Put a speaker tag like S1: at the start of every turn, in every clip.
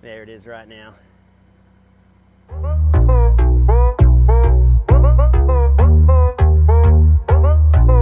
S1: There it is right now.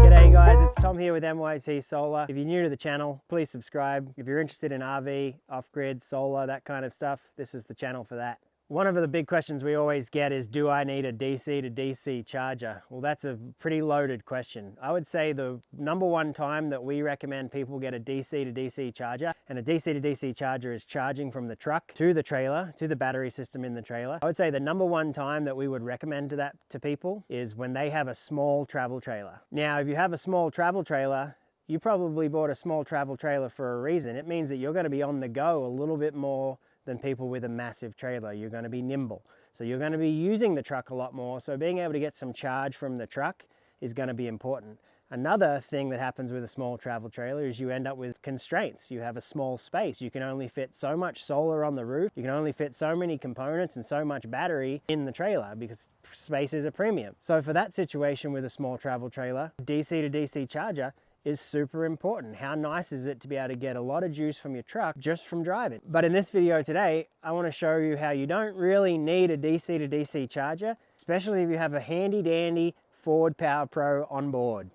S1: G'day guys, it's Tom here with MYT Solar. If you're new to the channel, please subscribe. If you're interested in RV, off-grid, solar, that kind of stuff, this is the channel for that. One of the big questions we always get is, do I need a DC to DC charger? Well, that's a pretty loaded question. I would say the number one time that we recommend people get a DC to DC charger, and a DC to DC charger is charging from the truck to the trailer, to the battery system in the trailer. I would say the number one time that we would recommend that to people is when they have a small travel trailer. Now, if you have a small travel trailer, you probably bought a small travel trailer for a reason. It means that you're going to be on the go a little bit more than people with a massive trailer. You're going to be nimble. So you're going to be using the truck a lot more. So being able to get some charge from the truck is going to be important. Another thing that happens with a small travel trailer is you end up with constraints. You have a small space. You can only fit so much solar on the roof. You can only fit so many components and so much battery in the trailer because space is a premium. So for that situation with a small travel trailer, DC to DC charger is super important. How nice is it to be able to get a lot of juice from your truck just from driving? But in this video today, I want to show you how you don't really need a DC to DC charger, especially if you have a handy dandy Ford Power Pro Onboard.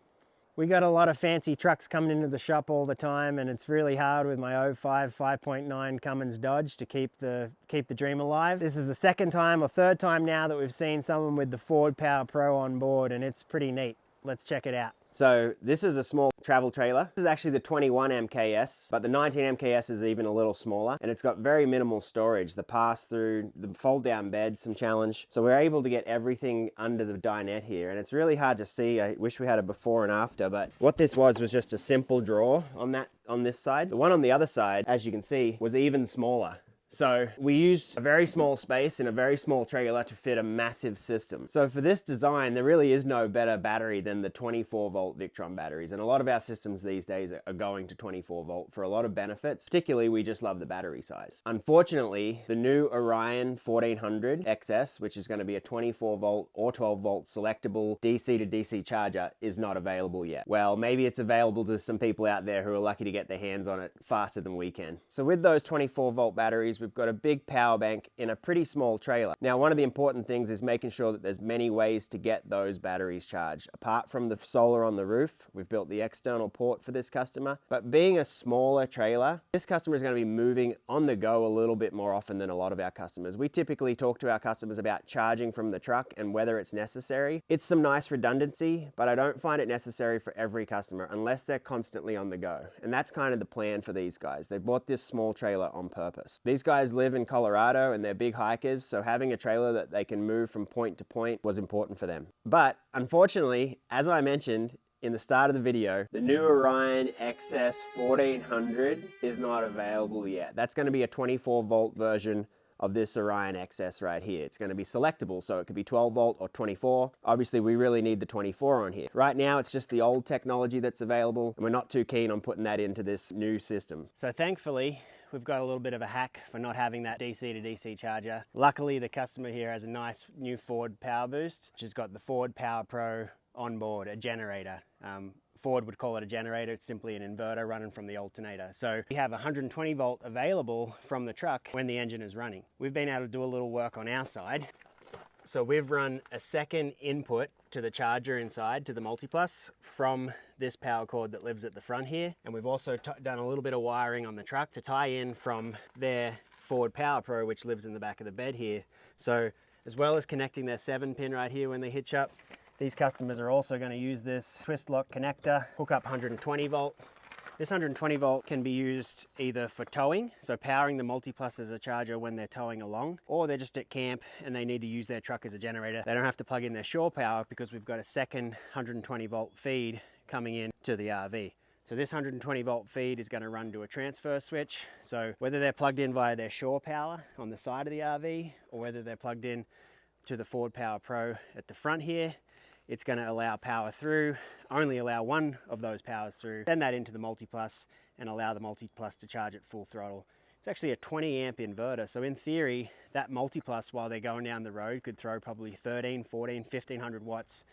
S1: We got a lot of fancy trucks coming into the shop all the time, and it's really hard with my 05 5.9 Cummins Dodge to keep the dream alive. This is the second time or third time now that we've seen someone with the Ford Power Pro Onboard, and it's pretty neat. Let's check it out. So this is a small travel trailer. This is actually the 21 MKS, but the 19 MKS is even a little smaller, and it's got very minimal storage. The pass-through, the fold-down bed, some challenge. So we're able to get everything under the dinette here, and it's really hard to see. I wish we had a before and after, but what this was just a simple drawer on this side. The one on the other side, as you can see, was even smaller. So we used a very small space in a very small trailer to fit a massive system. So for this design, there really is no better battery than the 24 volt Victron batteries. And a lot of our systems these days are going to 24 volt for a lot of benefits. Particularly, we just love the battery size. Unfortunately, the new Orion 1400 XS, which is going to be a 24 volt or 12 volt selectable DC to DC charger, is not available yet. Well, maybe it's available to some people out there who are lucky to get their hands on it faster than we can. So with those 24 volt batteries, we've got a big power bank in a pretty small trailer. Now, one of the important things is making sure that there's many ways to get those batteries charged. Apart from the solar on the roof, we've built the external port for this customer. But being a smaller trailer, this customer is going to be moving on the go a little bit more often than a lot of our customers. We typically talk to our customers about charging from the truck and whether it's necessary. It's some nice redundancy, but I don't find it necessary for every customer unless they're constantly on the go. And that's kind of the plan for these guys. They bought this small trailer on purpose. These guys live in Colorado and they're big hikers, so having a trailer that they can move from point to point was important for them. But unfortunately, as I mentioned in the start of the video, the new Orion XS 1400 is not available yet. That's going to be a 24 volt version of this Orion XS right here. It's going to be selectable, so it could be 12 volt or 24. Obviously, we really need the 24 on here. Right now, it's just the old technology that's available, and we're not too keen on putting that into this new system. So thankfully, we've got a little bit of a hack for not having that DC to DC charger. Luckily, the customer here has a nice new Ford PowerBoost, which has got the Ford Power Pro Onboard, a generator. Ford would call it a generator. It's simply an inverter running from the alternator. So we have 120 volt available from the truck when the engine is running. We've been able to do a little work on our side. So we've run a second input to the charger inside, to the multiplus, from this power cord that lives at the front here. And we've also done a little bit of wiring on the truck to tie in from their Ford Power Pro, which lives in the back of the bed here. So as well as connecting their 7-pin right here when they hitch up, these customers are also going to use this twist lock connector, hook up 120 volt. This 120 volt can be used either for towing, so powering the multiplus as a charger when they're towing along, or they're just at camp and they need to use their truck as a generator. They don't have to plug in their shore power because we've got a second 120 volt feed coming in to the RV. So this 120 volt feed is going to run to a transfer switch. So whether they're plugged in via their shore power on the side of the RV, or whether they're plugged in to the Ford Power Pro at the front here, it's going to allow power through, only allow one of those powers through, send that into the multiplus and allow the multiplus to charge at full throttle. It's actually a 20 amp inverter, so in theory, that multiplus while they're going down the road could throw probably 13, 14, 1500 watts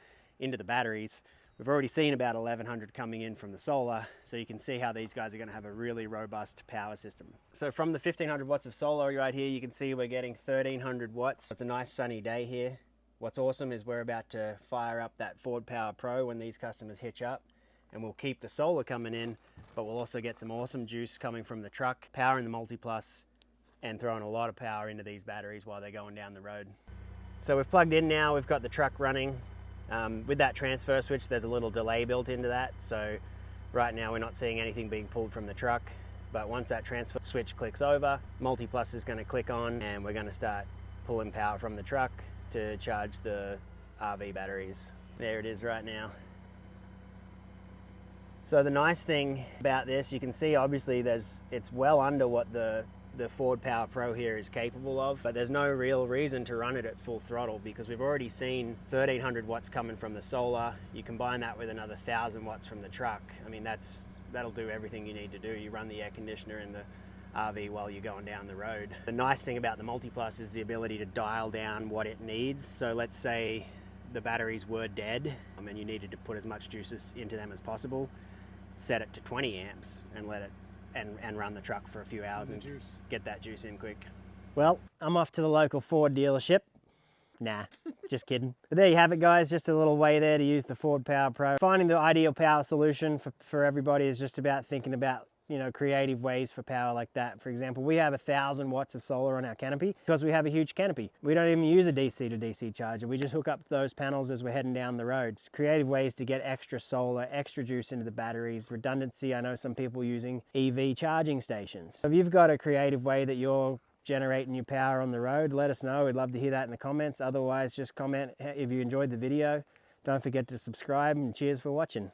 S1: into the batteries, We've already seen about 1100 coming in from the solar, so you can see how these guys are going to have a really robust power system. So from the 1500 watts of solar right here, you can see we're getting 1300 watts. It's a nice sunny day here. What's awesome is we're about to fire up that Ford Power Pro when these customers hitch up, and we'll keep the solar coming in, but we'll also get some awesome juice coming from the truck, powering the multi-plus, and throwing a lot of power into these batteries while they're going down the road. So we've plugged in now, we've got the truck running. With that transfer switch, there's a little delay built into that, so right now we're not seeing anything being pulled from the truck, but once that transfer switch clicks over, multi-plus is going to click on, and we're going to start pulling power from the truck to charge the RV batteries. There it is right now. So the nice thing about this, you can see obviously it's well under what the Ford Power Pro here is capable of, but there's no real reason to run it at full throttle because we've already seen 1300 watts coming from the solar. You combine that with another 1000 watts from the truck. I mean, that'll do everything you need to do. You run the air conditioner in the RV while you're going down the road. The nice thing about the multi-plus is the ability to dial down what it needs. So let's say the batteries were dead and you needed to put as much juice into them as possible. Set it to 20 amps and let it and run the truck for a few hours and get that juice in quick. Well, I'm off to the local Ford dealership. Nah, just kidding. But there you have it, guys. Just a little way there to use the Ford Power Pro. Finding the ideal power solution for everybody is just about thinking about, you know, creative ways for power like that. For example, we have 1000 watts of solar on our canopy because we have a huge canopy. We don't even use a DC to DC charger. We just hook up those panels as we're heading down the roads. Creative ways to get extra solar, extra juice into the batteries, redundancy. I know some people using EV charging stations. So if you've got a creative way that you're generating your power on the road, let us know. We'd love to hear that in the comments. Otherwise, just comment if you enjoyed the video. Don't forget to subscribe, and cheers for watching.